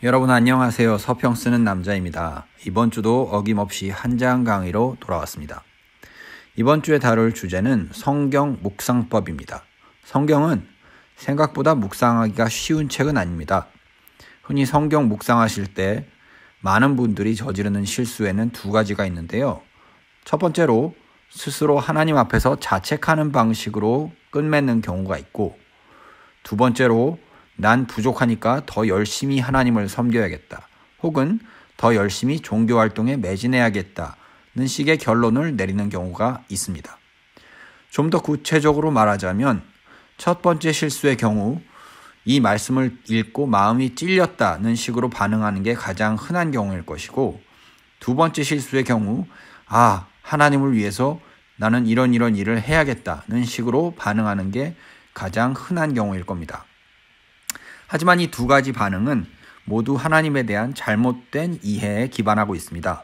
여러분 안녕하세요. 서평 쓰는 남자입니다. 이번 주도 어김없이 한장 강의로 돌아왔습니다. 이번 주에 다룰 주제는 성경 묵상법입니다. 성경은 생각보다 묵상하기가 쉬운 책은 아닙니다. 흔히 성경 묵상하실 때 많은 분들이 저지르는 실수에는 두 가지가 있는데요. 첫 번째로 스스로 하나님 앞에서 자책하는 방식으로 끝맺는 경우가 있고, 두 번째로 난 부족하니까 더 열심히 하나님을 섬겨야겠다, 혹은 더 열심히 종교활동에 매진해야겠다는 식의 결론을 내리는 경우가 있습니다. 좀 더 구체적으로 말하자면 첫 번째 실수의 경우 이 말씀을 읽고 마음이 찔렸다는 식으로 반응하는 게 가장 흔한 경우일 것이고, 두 번째 실수의 경우 하나님을 위해서 나는 이런 일을 해야겠다는 식으로 반응하는 게 가장 흔한 경우일 겁니다. 하지만 이 두 가지 반응은 모두 하나님에 대한 잘못된 이해에 기반하고 있습니다.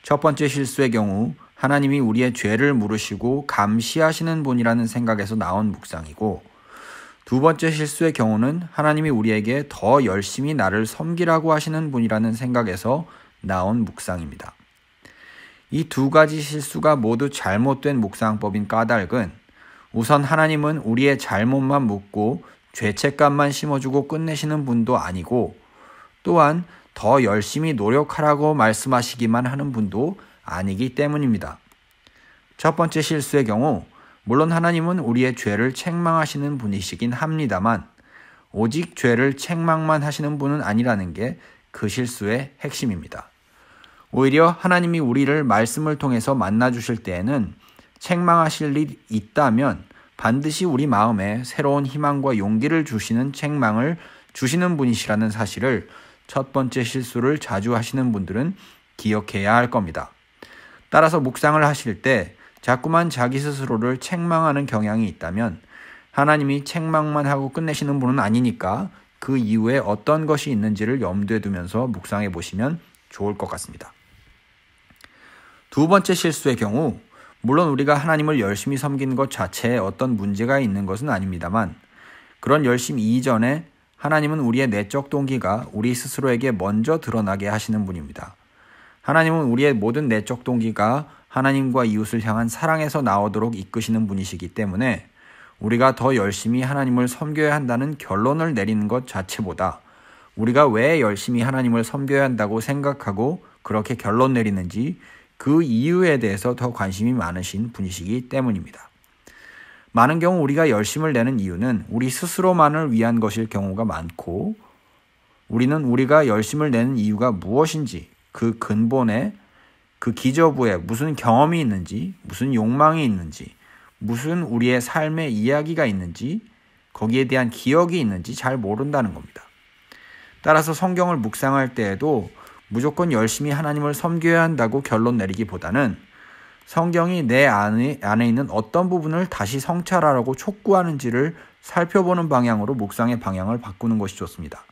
첫 번째 실수의 경우 하나님이 우리의 죄를 물으시고 감시하시는 분이라는 생각에서 나온 묵상이고, 두 번째 실수의 경우는 하나님이 우리에게 더 열심히 나를 섬기라고 하시는 분이라는 생각에서 나온 묵상입니다. 이 두 가지 실수가 모두 잘못된 묵상법인 까닭은, 우선 하나님은 우리의 잘못만 묻고 죄책감만 심어주고 끝내시는 분도 아니고, 또한 더 열심히 노력하라고 말씀하시기만 하는 분도 아니기 때문입니다. 첫 번째 실수의 경우 물론 하나님은 우리의 죄를 책망하시는 분이시긴 합니다만, 오직 죄를 책망만 하시는 분은 아니라는 게 그 실수의 핵심입니다. 오히려 하나님이 우리를 말씀을 통해서 만나주실 때에는 책망하실 일이 있다면 반드시 우리 마음에 새로운 희망과 용기를 주시는 책망을 주시는 분이시라는 사실을 첫 번째 실수를 자주 하시는 분들은 기억해야 할 겁니다. 따라서 묵상을 하실 때 자꾸만 자기 스스로를 책망하는 경향이 있다면 하나님이 책망만 하고 끝내시는 분은 아니니까 그 이후에 어떤 것이 있는지를 염두에 두면서 묵상해 보시면 좋을 것 같습니다. 두 번째 실수의 경우 물론 우리가 하나님을 열심히 섬기는 것 자체에 어떤 문제가 있는 것은 아닙니다만, 그런 열심 이전에 하나님은 우리의 내적 동기가 우리 스스로에게 먼저 드러나게 하시는 분입니다. 하나님은 우리의 모든 내적 동기가 하나님과 이웃을 향한 사랑에서 나오도록 이끄시는 분이시기 때문에 우리가 더 열심히 하나님을 섬겨야 한다는 결론을 내리는 것 자체보다 우리가 왜 열심히 하나님을 섬겨야 한다고 생각하고 그렇게 결론 내리는지 그 이유에 대해서 더 관심이 많으신 분이시기 때문입니다. 많은 경우 우리가 열심을 내는 이유는 우리 스스로만을 위한 것일 경우가 많고, 우리는 우리가 열심을 내는 이유가 무엇인지, 그 근본에, 그 기저부에 무슨 경험이 있는지, 무슨 욕망이 있는지, 무슨 우리의 삶의 이야기가 있는지, 거기에 대한 기억이 있는지 잘 모른다는 겁니다. 따라서 성경을 묵상할 때에도 무조건 열심히 하나님을 섬겨야 한다고 결론 내리기보다는 성경이 내 안에 있는 어떤 부분을 다시 성찰하라고 촉구하는지를 살펴보는 방향으로 묵상의 방향을 바꾸는 것이 좋습니다.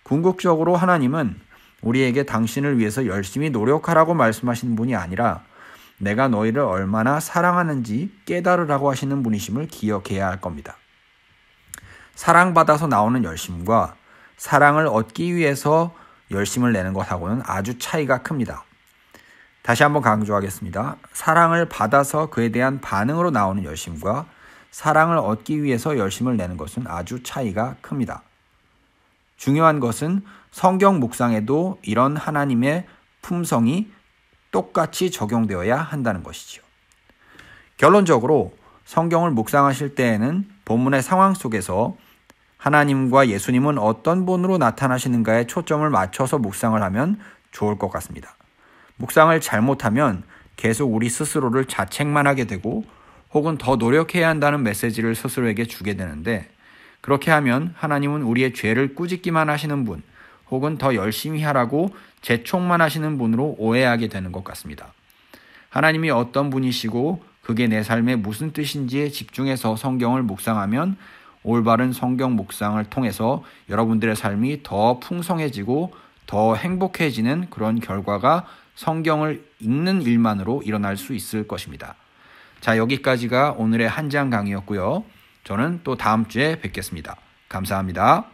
궁극적으로 하나님은 우리에게 당신을 위해서 열심히 노력하라고 말씀하시는 분이 아니라 내가 너희를 얼마나 사랑하는지 깨달으라고 하시는 분이심을 기억해야 할 겁니다. 사랑받아서 나오는 열심과 사랑을 얻기 위해서 열심을 내는 것하고는 아주 차이가 큽니다. 다시 한번 강조하겠습니다. 사랑을 받아서 그에 대한 반응으로 나오는 열심과 사랑을 얻기 위해서 열심을 내는 것은 아주 차이가 큽니다. 중요한 것은 성경 묵상에도 이런 하나님의 품성이 똑같이 적용되어야 한다는 것이지요. 결론적으로 성경을 묵상하실 때에는 본문의 상황 속에서 하나님과 예수님은 어떤 분으로 나타나시는가에 초점을 맞춰서 묵상을 하면 좋을 것 같습니다. 묵상을 잘못하면 계속 우리 스스로를 자책만 하게 되고, 혹은 더 노력해야 한다는 메시지를 스스로에게 주게 되는데, 그렇게 하면 하나님은 우리의 죄를 꾸짖기만 하시는 분, 혹은 더 열심히 하라고 재촉만 하시는 분으로 오해하게 되는 것 같습니다. 하나님이 어떤 분이시고 그게 내 삶에 무슨 뜻인지에 집중해서 성경을 묵상하면 올바른 성경 묵상을 통해서 여러분들의 삶이 더 풍성해지고 더 행복해지는 그런 결과가 성경을 읽는 일만으로 일어날 수 있을 것입니다. 자, 여기까지가 오늘의 한장 강의였고요. 저는 또 다음 주에 뵙겠습니다. 감사합니다.